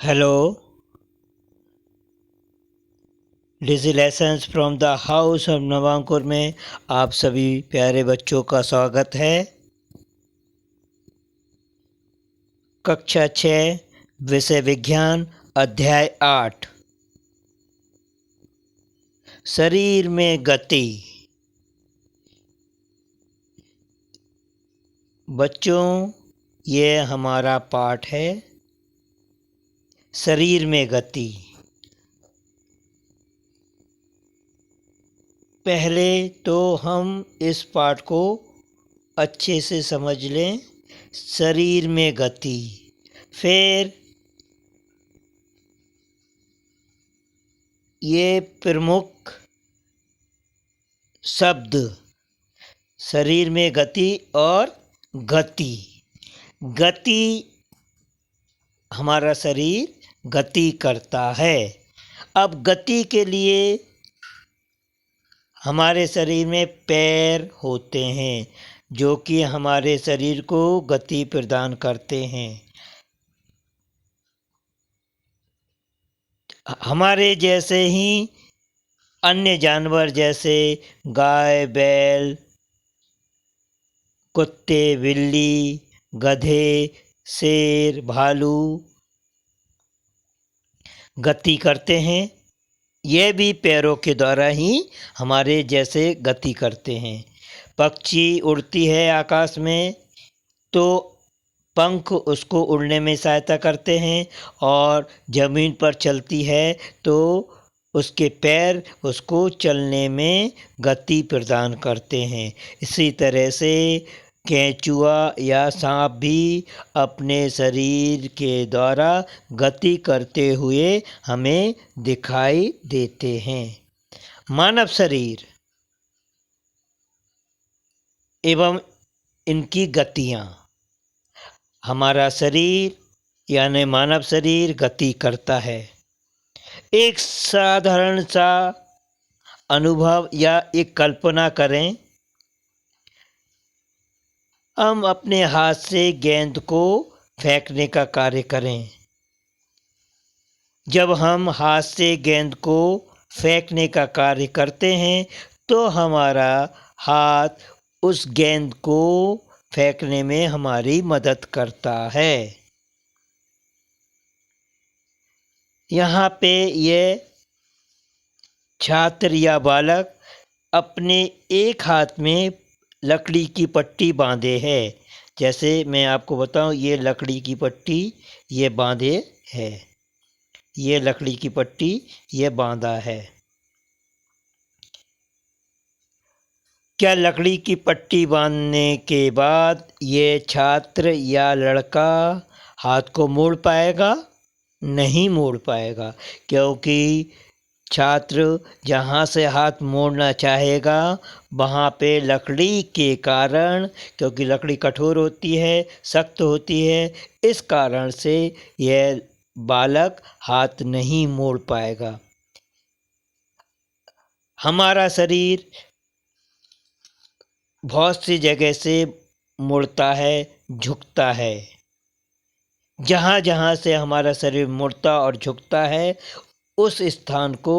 Hello, digi lessons from the house of Navankur में आप सभी प्यारे बच्चों का स्वागत है। कक्षा 6 विषय विज्ञान अध्याय 8 शरीर में गति। बच्चों, ये हमारा पाठ है शरीर में गति। पहले तो हम इस पाठ को अच्छे से समझ लें। शरीर में गति, फिर ये प्रमुख शब्द शरीर में गति और गति। गति, हमारा शरीर गति करता है। अब गति के लिए हमारे शरीर में पैर होते हैं जो कि हमारे शरीर को गति प्रदान करते हैं। हमारे जैसे ही अन्य जानवर जैसे गाय, बैल, कुत्ते, बिल्ली, गधे, शेर, भालू गति करते हैं। ये भी पैरों के द्वारा ही हमारे जैसे गति करते हैं। पक्षी उड़ती है आकाश में तो पंख उसको उड़ने में सहायता करते हैं, और ज़मीन पर चलती है तो उसके पैर उसको चलने में गति प्रदान करते हैं। इसी तरह से केंचुआ या सांप भी अपने शरीर के द्वारा गति करते हुए हमें दिखाई देते हैं। मानव शरीर एवं इनकी गतियाँ। हमारा शरीर यानी मानव शरीर गति करता है। एक साधारण सा अनुभव या एक कल्पना करें। हम अपने हाथ से गेंद को फेंकने का कार्य करें। जब हम हाथ से गेंद को फेंकने का कार्य करते हैं तो हमारा हाथ उस गेंद को फेंकने में हमारी मदद करता है। यहाँ पे ये छात्र या बालक अपने एक हाथ में लकड़ी की पट्टी बांधे है। जैसे मैं आपको बताऊं, ये लकड़ी की पट्टी ये बांधे है, ये लकड़ी की पट्टी ये बांधा है। क्या लकड़ी की पट्टी बांधने के बाद ये छात्र या लड़का हाथ को मोड़ पाएगा? नहीं मोड़ पाएगा, क्योंकि छात्र जहाँ से हाथ मोड़ना चाहेगा वहाँ पे लकड़ी के कारण, क्योंकि लकड़ी कठोर होती है, सख्त होती है, इस कारण से यह बालक हाथ नहीं मोड़ पाएगा। हमारा शरीर बहुत सी जगह से मुड़ता है, झुकता है। जहाँ जहाँ से हमारा शरीर मुड़ता और झुकता है उस स्थान को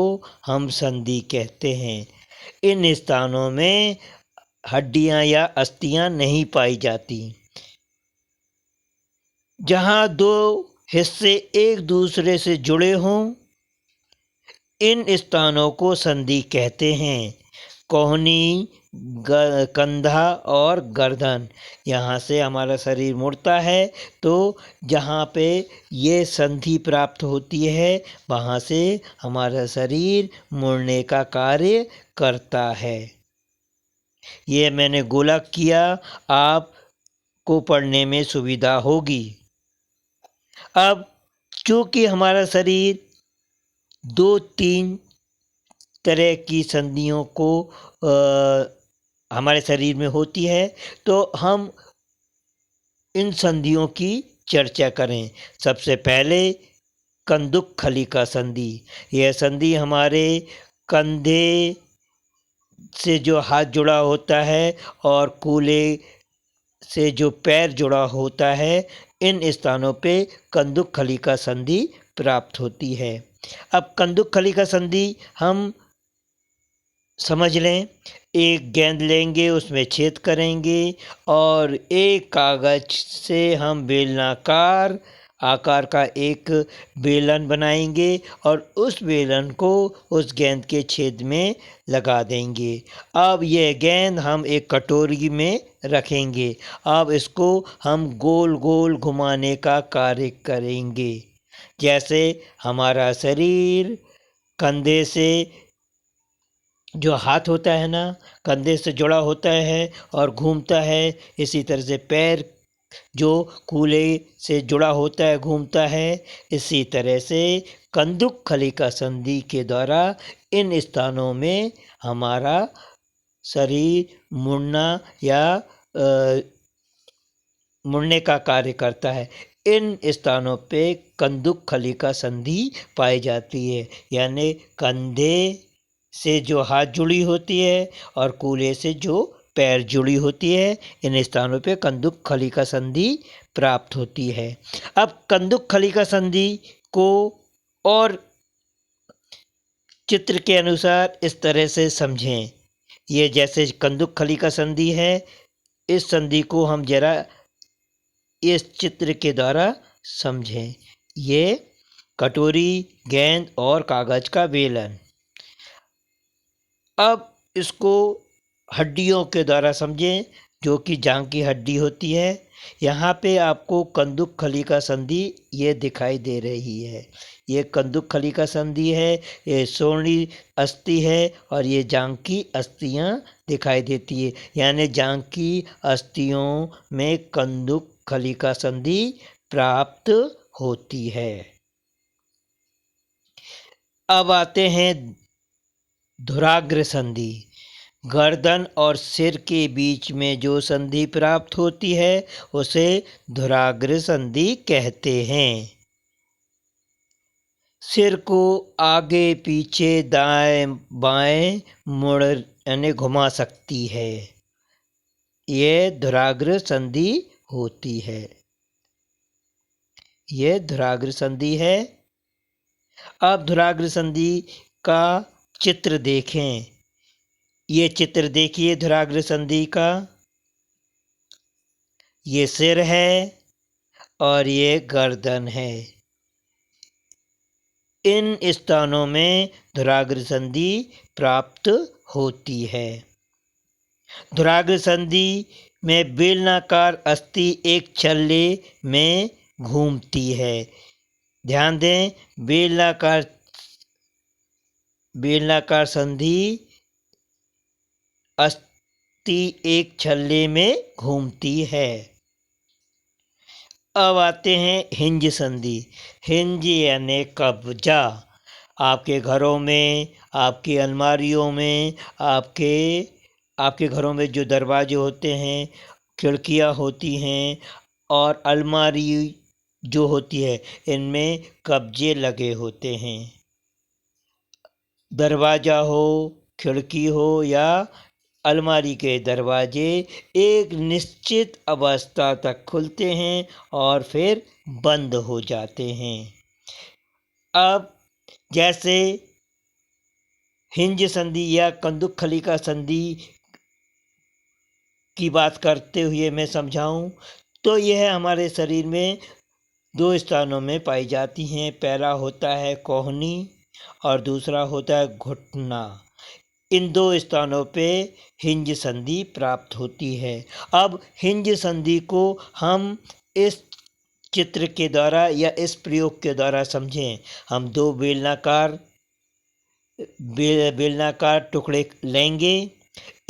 हम संधि कहते हैं। इन स्थानों में हड्डियाँ या अस्थियाँ नहीं पाई जाती। जहाँ दो हिस्से एक दूसरे से जुड़े हों, इन स्थानों को संधि कहते हैं। कोहनी, कंधा और गर्दन, यहाँ से हमारा शरीर मुड़ता है तो जहाँ पे ये संधि प्राप्त होती है वहाँ से हमारा शरीर मुड़ने का कार्य करता है। ये मैंने गोलक किया, आपको पढ़ने में सुविधा होगी। अब चूँकि हमारा शरीर 2-3 तरह की संधियों को हमारे शरीर में होती है, तो हम इन संधियों की चर्चा करें। सबसे पहले कंदुक खलिका संधि। यह संधि हमारे कंधे से जो हाथ जुड़ा होता है और कूल्हे से जो पैर जुड़ा होता है, इन स्थानों पे कंदुक खलिका संधि प्राप्त होती है। अब कंदुक खलिका संधि हम समझ लें। एक गेंद लेंगे, उसमें छेद करेंगे और एक कागज से हम बेलनाकार आकार का एक बेलन बनाएंगे और उस बेलन को उस गेंद के छेद में लगा देंगे। अब यह गेंद हम एक कटोरी में रखेंगे। अब इसको हम गोल गोल घुमाने का कार्य करेंगे। जैसे हमारा शरीर कंधे से जो हाथ होता है ना, कंधे से जुड़ा होता है और घूमता है, इसी तरह से पैर जो कूल्हे से जुड़ा होता है घूमता है। इसी तरह से कंदुक खलिका संधि के द्वारा इन स्थानों में हमारा शरीर मुड़ना या मुड़ने का कार्य करता है। इन स्थानों पे कंदुक खलिका संधि पाई जाती है, यानी कंधे से जो हाथ जुड़ी होती है और कूल्हे से जो पैर जुड़ी होती है, इन स्थानों पे कंदुक खलिका संधि प्राप्त होती है। अब कंदुक खलिका संधि को और चित्र के अनुसार इस तरह से समझें। ये जैसे कंदुक खलिका संधि है, इस संधि को हम जरा इस चित्र के द्वारा समझें। ये कटोरी, गेंद और कागज का बेलन। अब इसको हड्डियों के द्वारा समझें, जो कि जांघ की हड्डी होती है। यहाँ पे आपको कंदुक खलिका संधि ये दिखाई दे रही है। ये कंदुक खलिका संधि है, ये सोनी अस्थि है और ये जांघ की अस्थियाँ दिखाई देती है, यानी जांघ की अस्थियों में कंदुक खलिका संधि प्राप्त होती है। अब आते हैं धुराग्र संधि। गर्दन और सिर के बीच में जो संधि प्राप्त होती है उसे धुराग्र संधि कहते हैं। सिर को आगे पीछे दाएं बाएं मुड़ यानी घुमा सकती है, ये धुराग्र संधि होती है। ये धुराग्र संधि है। अब धुराग्र संधि का चित्र देखें। ये चित्र देखिए धुराग्र संधि का। ये सिर है और ये गर्दन है। इन स्थानों में धुराग्र संधि प्राप्त होती है। धुराग्र संधि में बेलनाकार अस्थि एक छल्ले में घूमती है। ध्यान दें, बेलनाकार संधि अस्थि एक छल्ले में घूमती है। अब आते हैं हिंज संधि। हिंज यानी कब्जा। आपके घरों में, आपकी अलमारियों में, आपके घरों में जो दरवाजे होते हैं, खिड़कियां होती हैं और अलमारी जो होती है, इनमें कब्जे लगे होते हैं। दरवाज़ा हो, खिड़की हो या अलमारी के दरवाजे एक निश्चित अवस्था तक खुलते हैं और फिर बंद हो जाते हैं। अब जैसे हिंज संधि या कंदुक खलिका संधि की बात करते हुए मैं समझाऊं तो यह हमारे शरीर में दो स्थानों में पाई जाती हैं। पहला होता है कोहनी और दूसरा होता है घुटना। इन दो स्थानों पे हिंज संधि प्राप्त होती है। अब हिंज संधि को हम इस चित्र के द्वारा या इस प्रयोग के द्वारा समझें। हम दो बेलनाकार टुकड़े लेंगे।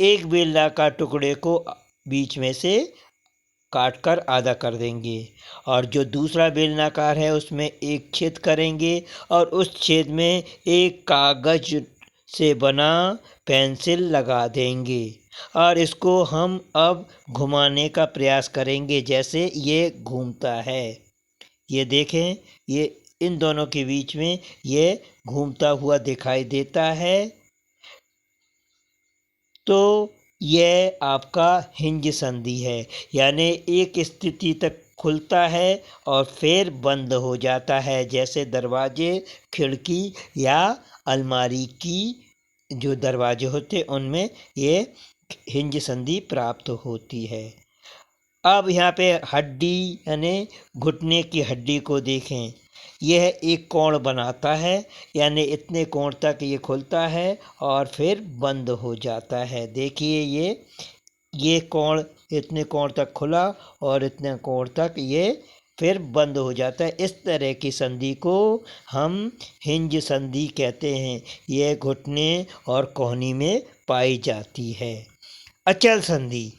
एक बेलनाकार टुकड़े को बीच में से काट कर आधा कर देंगे और जो दूसरा बेलनाकार है उसमें एक छेद करेंगे और उस छेद में एक कागज से बना पेंसिल लगा देंगे और इसको हम अब घुमाने का प्रयास करेंगे। जैसे ये घूमता है, ये देखें, ये इन दोनों के बीच में ये घूमता हुआ दिखाई देता है। तो यह आपका हिंज संधि है, यानी एक स्थिति तक खुलता है और फिर बंद हो जाता है, जैसे दरवाजे, खिड़की या अलमारी की जो दरवाजे होते उनमें ये हिंज संधि प्राप्त होती है। अब यहाँ पे हड्डी यानी घुटने की हड्डी को देखें। यह एक कोण बनाता है, यानी इतने कोण तक ये खुलता है और फिर बंद हो जाता है। देखिए ये कोण इतने कोण तक खुला और इतने कोण तक ये फिर बंद हो जाता है। इस तरह की संधि को हम हिंज संधि कहते हैं। यह घुटने और कोहनी में पाई जाती है। अचल संधि,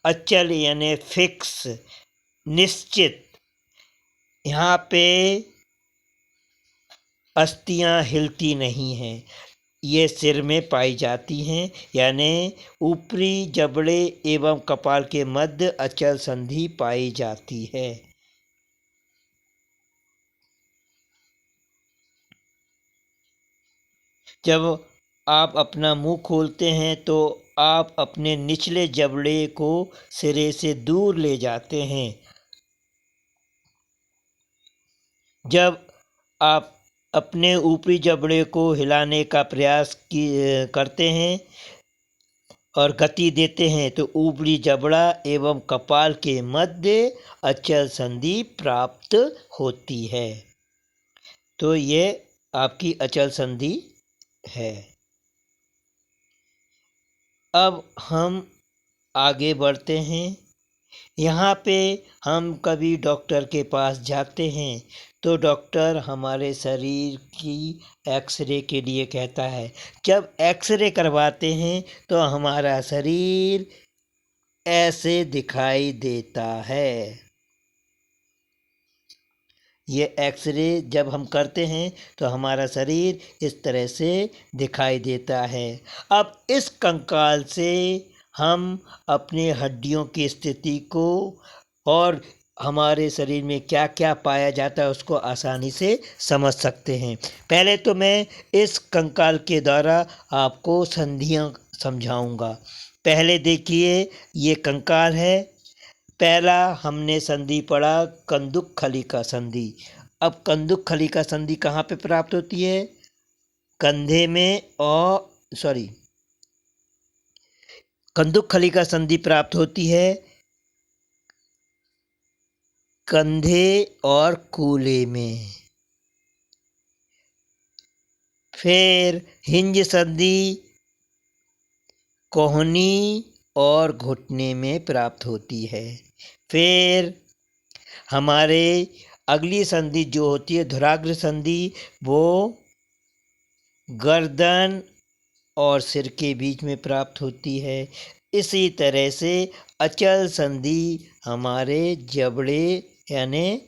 अचल यानी फिक्स, निश्चित। यहाँ पे अस्थियाँ हिलती नहीं हैं। ये सिर में पाई जाती हैं, यानी ऊपरी जबड़े एवं कपाल के मध्य अचल संधि पाई जाती है। जब आप अपना मुंह खोलते हैं तो आप अपने निचले जबड़े को सिरे से दूर ले जाते हैं। जब आप अपने ऊपरी जबड़े को हिलाने का प्रयास करते हैं और गति देते हैं तो ऊपरी जबड़ा एवं कपाल के मध्य अचल संधि प्राप्त होती है। तो ये आपकी अचल संधि है। अब हम आगे बढ़ते हैं। यहाँ पे हम कभी डॉक्टर के पास जाते हैं तो डॉक्टर हमारे शरीर की एक्सरे के लिए कहता है। जब एक्सरे करवाते हैं तो हमारा शरीर ऐसे दिखाई देता है। ये एक्सरे जब हम करते हैं तो हमारा शरीर इस तरह से दिखाई देता है। अब इस कंकाल से हम अपने हड्डियों की स्थिति को और हमारे शरीर में क्या क्या पाया जाता है उसको आसानी से समझ सकते हैं। पहले तो मैं इस कंकाल के द्वारा आपको संधियाँ समझाऊंगा। पहले देखिए ये कंकाल है। पहला हमने संधि पढ़ा कंदुक खलिका संधि। अब कंदुक खलिका संधि कहाँ पे प्राप्त होती है? कंधे में और कंदुक खलिका संधि प्राप्त होती है कंधे और कूल्हे में। फिर हिंज संधि कोहनी और घुटने में प्राप्त होती है। फिर हमारे अगली संधि जो होती है धुराग्र संधि, वो गर्दन और सिर के बीच में प्राप्त होती है। इसी तरह से अचल संधि हमारे जबड़े यानी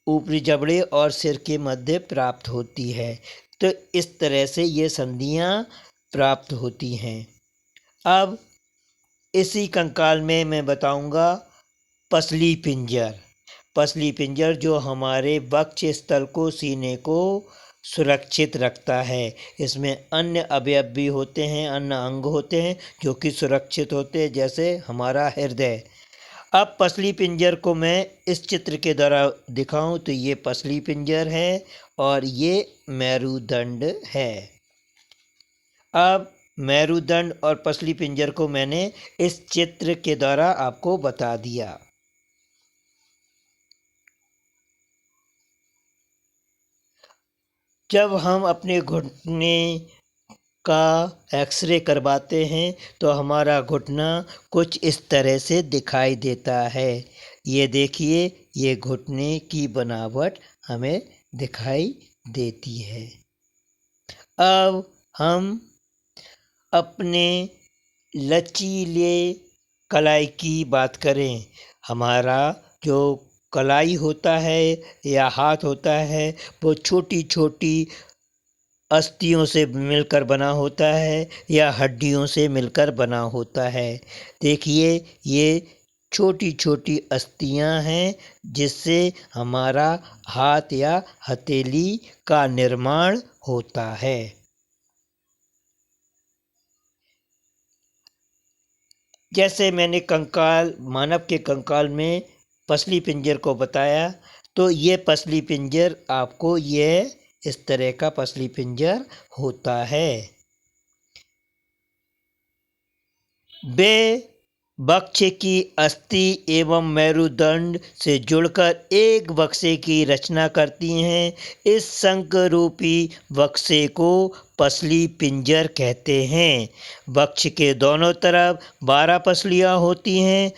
ऊपरी जबड़े और सिर के मध्य प्राप्त होती है। तो इस तरह से ये संधियाँ प्राप्त होती हैं। अब इसी कंकाल में मैं बताऊंगा पसली पिंजर। पसली पिंजर जो हमारे वक्ष स्थल को, सीने को सुरक्षित रखता है। इसमें अन्य अवयव भी होते हैं, अन्य अंग होते हैं जो कि सुरक्षित होते हैं, जैसे हमारा हृदय। अब पसली पिंजर को मैं इस चित्र के द्वारा दिखाऊं तो ये पसली पिंजर है और ये मेरुदंड है। अब मेरुदंड और पसली पिंजर को मैंने इस चित्र के द्वारा आपको बता दिया। जब हम अपने घुटने का एक्सरे करवाते हैं तो हमारा घुटना कुछ इस तरह से दिखाई देता है। ये देखिए ये घुटने की बनावट हमें दिखाई देती है। अब हम अपने लचीले कलाई की बात करें। हमारा जो कलाई होता है या हाथ होता है वो छोटी छोटी अस्थियों से मिलकर बना होता है या हड्डियों से मिलकर बना होता है। देखिए ये छोटी छोटी अस्थियां हैं जिससे हमारा हाथ या हथेली का निर्माण होता है। जैसे मैंने कंकाल, मानव के कंकाल में पसली पिंजर को बताया, तो ये पसली पिंजर आपको यह इस तरह का पसली पिंजर होता है। वे वक्ष की अस्थि एवं मेरुदंड से जुड़कर एक बक्से की रचना करती हैं। इस शंख रूपी बक्से को पसली पिंजर कहते हैं। वक्ष के दोनों तरफ 12 पसलियाँ होती हैं।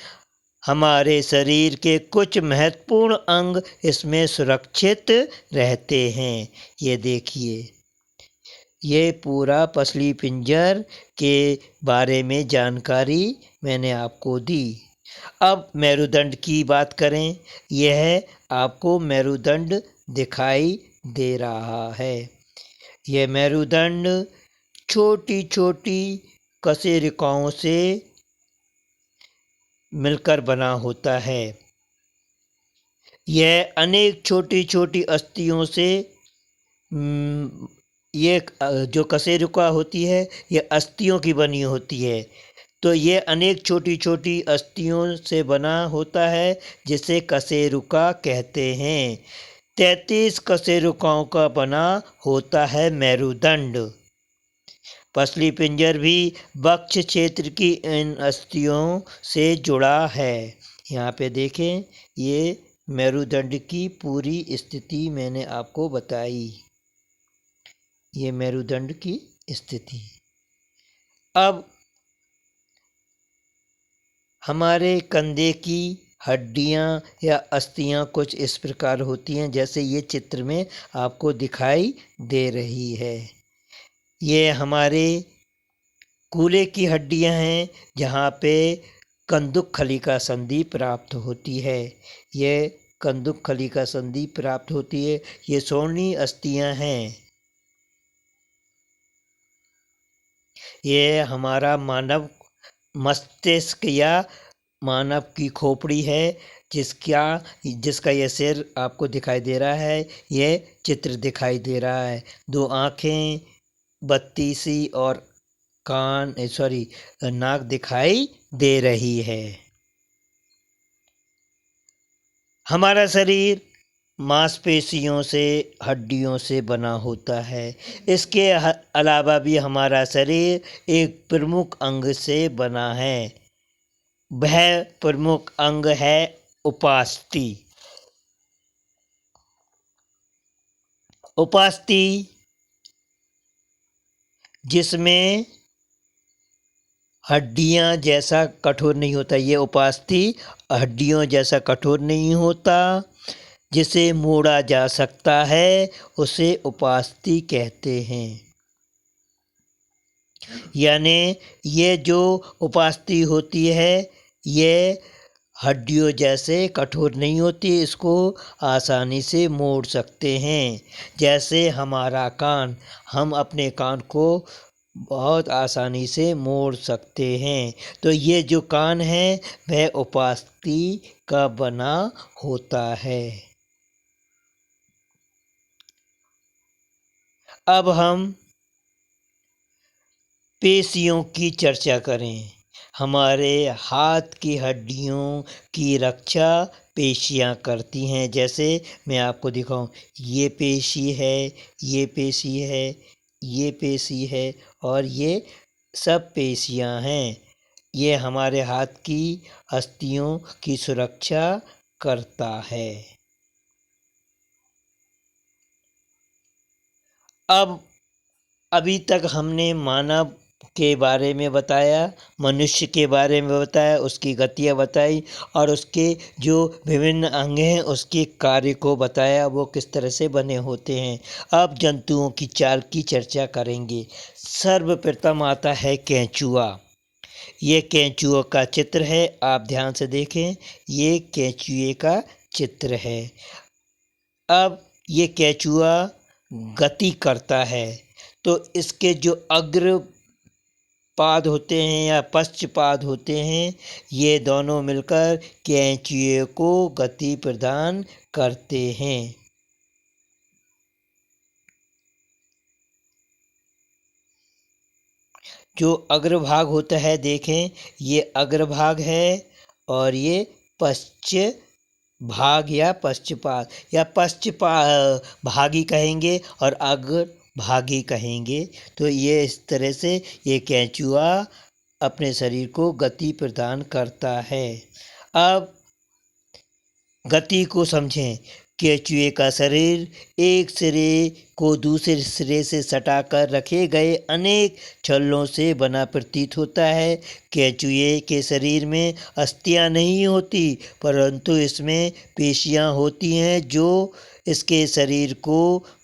हमारे शरीर के कुछ महत्वपूर्ण अंग इसमें सुरक्षित रहते हैं। ये देखिए, ये पूरा पसली पिंजर के बारे में जानकारी मैंने आपको दी। अब मेरुदंड की बात करें। यह आपको मेरुदंड दिखाई दे रहा है। यह मेरुदंड छोटी छोटी कशेरुकाओं से मिलकर बना होता है। यह अनेक छोटी छोटी अस्थियों से ये जो कशेरुका होती है ये अस्थियों की बनी होती है। तो ये अनेक छोटी छोटी अस्थियों से बना होता है जिसे कशेरुका कहते हैं। 33 कशेरुकाओं का बना होता है मेरुदंड। पसली पिंजर भी वक्ष क्षेत्र की इन अस्थियों से जुड़ा है। यहाँ पे देखें, ये मेरुदंड की पूरी स्थिति मैंने आपको बताई। ये मेरुदंड की स्थिति। अब हमारे कंधे की हड्डियाँ या अस्थियाँ कुछ इस प्रकार होती हैं, जैसे ये चित्र में आपको दिखाई दे रही है। ये हमारे कूल्हे की हड्डियाँ हैं, जहाँ पे कंदुक खलिका संधि प्राप्त होती है। ये कंदुक खलिका संधि प्राप्त होती है। ये सोनी अस्थियाँ हैं। ये हमारा मानव मस्तिष्क या मानव की खोपड़ी है, जिसका ये सिर आपको दिखाई दे रहा है। ये चित्र दिखाई दे रहा है। 2 आँखें, 32 और नाक दिखाई दे रही है। हमारा शरीर मांसपेशियों से, हड्डियों से बना होता है। इसके अलावा भी हमारा शरीर एक प्रमुख अंग से बना है। वह प्रमुख अंग है उपास्थि। उपास्थि जिसमें हड्डियां जैसा कठोर नहीं होता। ये उपास्थि हड्डियों जैसा कठोर नहीं होता, जिसे मोड़ा जा सकता है, उसे उपास्थि कहते हैं। यानी ये जो उपास्थि होती है ये हड्डियों जैसे कठोर नहीं होती, इसको आसानी से मोड़ सकते हैं। जैसे हमारा कान, हम अपने कान को बहुत आसानी से मोड़ सकते हैं। तो ये जो कान है वह उपास्थि का बना होता है। अब हम पेशियों की चर्चा करें। हमारे हाथ की हड्डियों की रक्षा पेशियाँ करती हैं। जैसे मैं आपको दिखाऊं, ये पेशी है, ये पेशी है, ये पेशी है और ये सब पेशियाँ हैं। ये हमारे हाथ की अस्थियों की सुरक्षा करता है। अब अभी तक हमने मानव के बारे में बताया, मनुष्य के बारे में बताया, उसकी गतियाँ बताई और उसके जो विभिन्न अंग हैं उसके कार्य को बताया, वो किस तरह से बने होते हैं। अब जंतुओं की चाल की चर्चा करेंगे। सर्वप्रथम आता है केंचुआ। ये केंचुए का चित्र है, आप ध्यान से देखें। ये केंचुए का चित्र है। अब ये केंचुआ गति करता है, तो इसके जो अग्र पाद होते हैं या पश्चपाद होते हैं, ये दोनों मिलकर केंचुए को गति प्रदान करते हैं। जो अग्रभाग होता है, देखें ये अग्रभाग है और ये पश्च भाग या पश्चपाद या भागी कहेंगे और अग्र भागी कहेंगे। तो ये इस तरह से ये केंचुआ अपने शरीर को गति प्रदान करता है। अब गति को समझें। केंचुए का शरीर एक सिरे को दूसरे सिरे से सटाकर रखे गए अनेक छल्लों से बना प्रतीत होता है। केंचुए के शरीर में अस्थियां नहीं होती, परंतु इसमें पेशियां होती हैं जो इसके शरीर को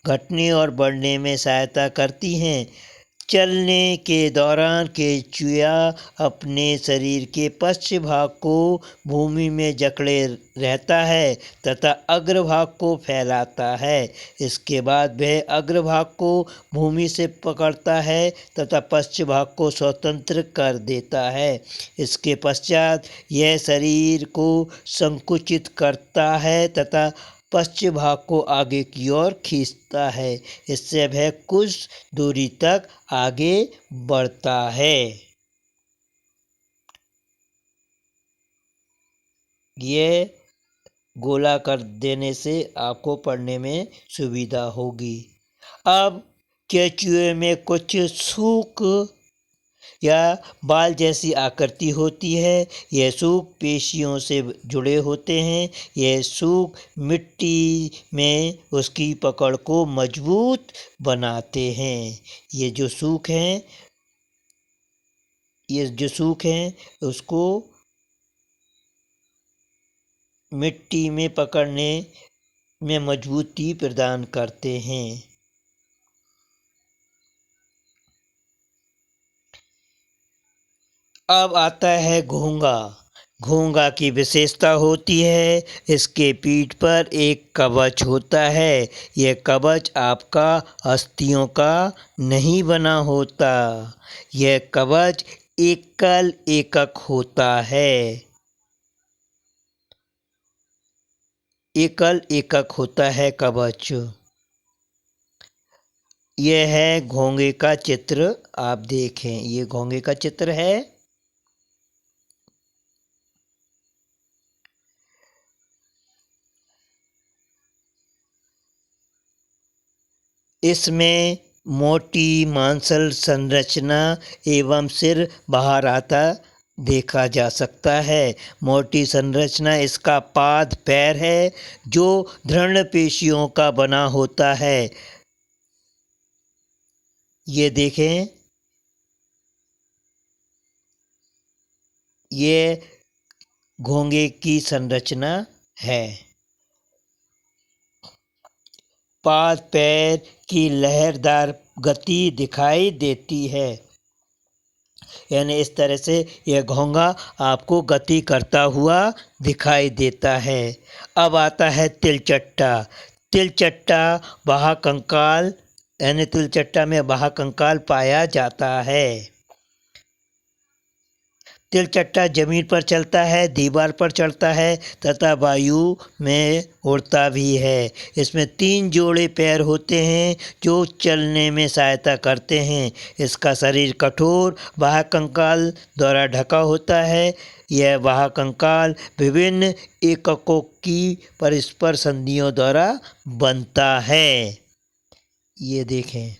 घटने और बढ़ने में सहायता करती हैं। चलने के दौरान केंचुआ अपने शरीर के पश्च भाग को भूमि में जकड़े रहता है तथा अग्रभाग को फैलाता है। इसके बाद वह अग्रभाग को भूमि से पकड़ता है तथा पश्च भाग को स्वतंत्र कर देता है। इसके पश्चात यह शरीर को संकुचित करता है तथा पश्च भाग को आगे की ओर खींचता है। इससे वह कुछ दूरी तक आगे बढ़ता है। ये गोला कर देने से आपको पढ़ने में सुविधा होगी। अब केंचुए में कुछ सूक या बाल जैसी आकृति होती है। यह सूक पेशियों से जुड़े होते हैं। यह सूक मिट्टी में उसकी पकड़ को मजबूत बनाते हैं। ये जो सूक हैं उसको मिट्टी में पकड़ने में मजबूती प्रदान करते हैं। अब आता है घोंगा। घोंगा की विशेषता होती है इसके पीठ पर एक कवच होता है। यह कवच आपका अस्थियों का नहीं बना होता। यह कवच एकल एकक होता है। एकल एकक होता है कवच। यह है घोंगे का चित्र। आप देखें, ये घोंगे का चित्र है। इसमें मोटी मांसल संरचना एवं सिर बाहर आता देखा जा सकता है। मोटी संरचना इसका पाद पैर है जो दृढ़ पेशियों का बना होता है। ये देखें, ये घोंगे की संरचना है। पाद पैर की लहरदार गति दिखाई देती है। यानी इस तरह से यह घोंगा आपको गति करता हुआ दिखाई देता है। अब आता है तिलचट्टा। तिलचट्टा बाह्य कंकाल यानी तिलचट्टा में बाह्य कंकाल पाया जाता है। तिलचट्टा जमीन पर चलता है, दीवार पर चढ़ता है तथा वायु में उड़ता भी है। इसमें 3 जोड़े पैर होते हैं जो चलने में सहायता करते हैं। इसका शरीर कठोर बाह्य कंकाल द्वारा ढका होता है। यह बाह्य कंकाल विभिन्न एककों की परस्पर संधियों द्वारा बनता है। ये देखें,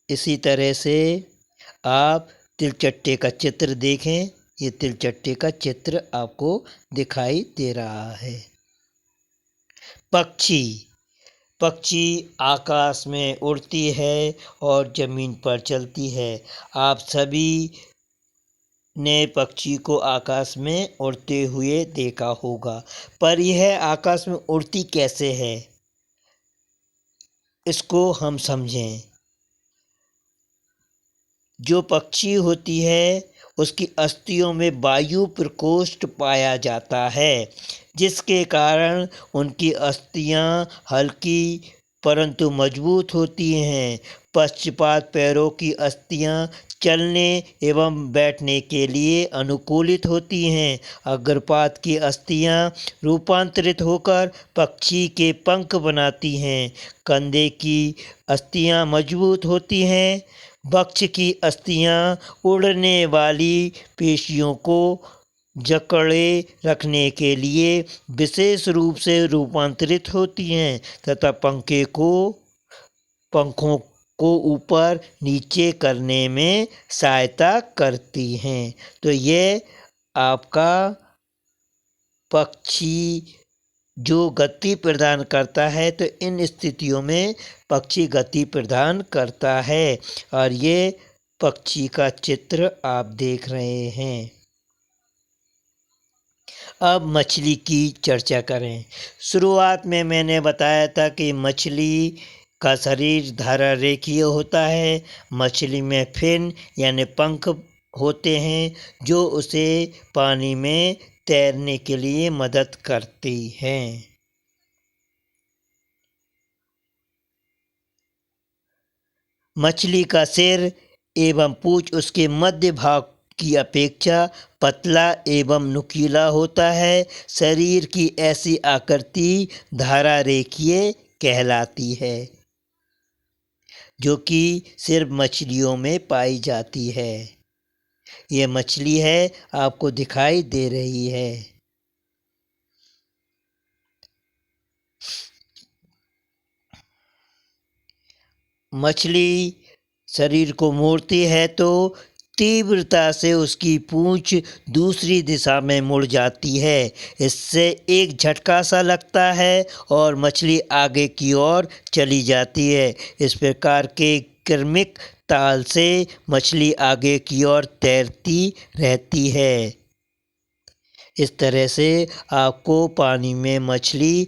इसी तरह से आप तिलचट्टे का चित्र देखें। ये तिलचट्टे का चित्र आपको दिखाई दे रहा है। पक्षी आकाश में उड़ती है और ज़मीन पर चलती है। आप सभी ने पक्षी को आकाश में उड़ते हुए देखा होगा, पर यह आकाश में उड़ती कैसे है, इसको हम समझें। जो पक्षी होती है उसकी अस्थियों में वायु प्रकोष्ठ पाया जाता है, जिसके कारण उनकी अस्थियां हल्की परंतु मजबूत होती हैं। पश्चपाद पैरों की अस्थियां चलने एवं बैठने के लिए अनुकूलित होती हैं। अग्रपाद की अस्थियां रूपांतरित होकर पक्षी के पंख बनाती हैं। कंधे की अस्थियां मजबूत होती हैं। वक्ष की अस्थियां उड़ने वाली पेशियों को जकड़े रखने के लिए विशेष रूप से रूपांतरित होती हैं तथा पंखों को ऊपर नीचे करने में सहायता करती हैं। तो ये आपका पक्षी जो गति प्रदान करता है, तो इन स्थितियों में पक्षी गति प्रदान करता है। और ये पक्षी का चित्र आप देख रहे हैं। अब मछली की चर्चा करें। शुरुआत में मैंने बताया था कि मछली का शरीर धारा रेखीय होता है। मछली में फिन यानी पंख होते हैं जो उसे पानी में तैरने के लिए मदद करती हैं। मछली का सिर एवं पूंछ उसके मध्य भाग की अपेक्षा पतला एवं नुकीला होता है। शरीर की ऐसी आकृति धारा रेखीय कहलाती है, जो कि सिर्फ मछलियों में पाई जाती है। ये मछली है, आपको दिखाई दे रही है। मछली शरीर को मोड़ती है तो तीव्रता से उसकी पूंछ दूसरी दिशा में मुड़ जाती है। इससे एक झटका सा लगता है और मछली आगे की ओर चली जाती है। इस प्रकार के क्रमिक ताल से मछली आगे की ओर तैरती रहती है। इस तरह से आपको पानी में मछली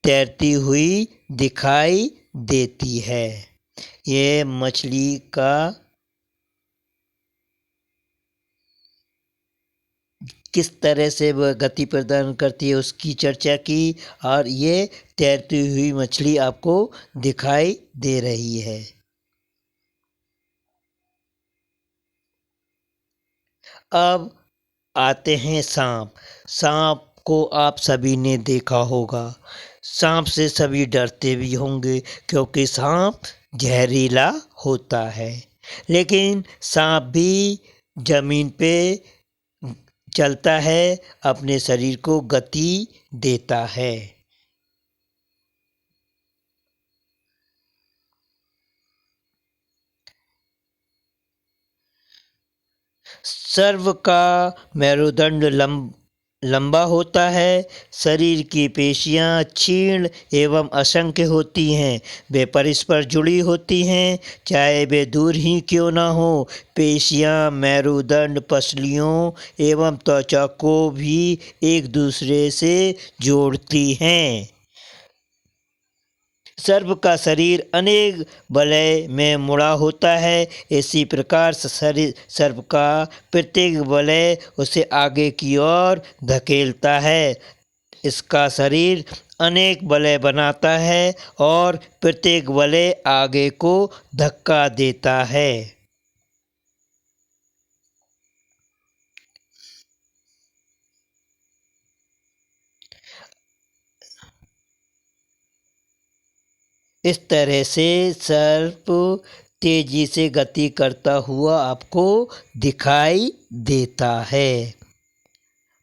तैरती हुई दिखाई देती है। ये मछली का किस तरह से वह गति प्रदान करती है उसकी चर्चा की, और ये तैरती हुई मछली आपको दिखाई दे रही है। अब आते हैं सांप। सांप को आप सभी ने देखा होगा। सांप से सभी डरते भी होंगे क्योंकि सांप जहरीला होता है। लेकिन सांप भी जमीन पे चलता है, अपने शरीर को गति देता है। सर्प का मेरुदंड लंबा होता है। शरीर की पेशियां क्षीण एवं असंख्य होती हैं। वे परस्पर जुड़ी होती हैं, चाहे वे दूर ही क्यों न हो। पेशियां मेरुदंड, पसलियों एवं त्वचा को भी एक दूसरे से जोड़ती हैं। सर्प का शरीर अनेक वलय में मुड़ा होता है। इसी प्रकार सर्प का प्रत्येक वलय उसे आगे की ओर धकेलता है। इसका शरीर अनेक वलय बनाता है और प्रत्येक वलय आगे को धक्का देता है। इस तरह से सर्प तेजी से गति करता हुआ आपको दिखाई देता है।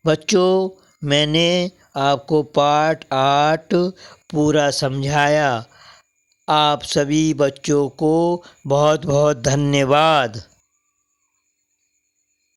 बच्चों, मैंने आपको पाठ 8 पूरा समझाया। आप सभी बच्चों को बहुत बहुत धन्यवाद।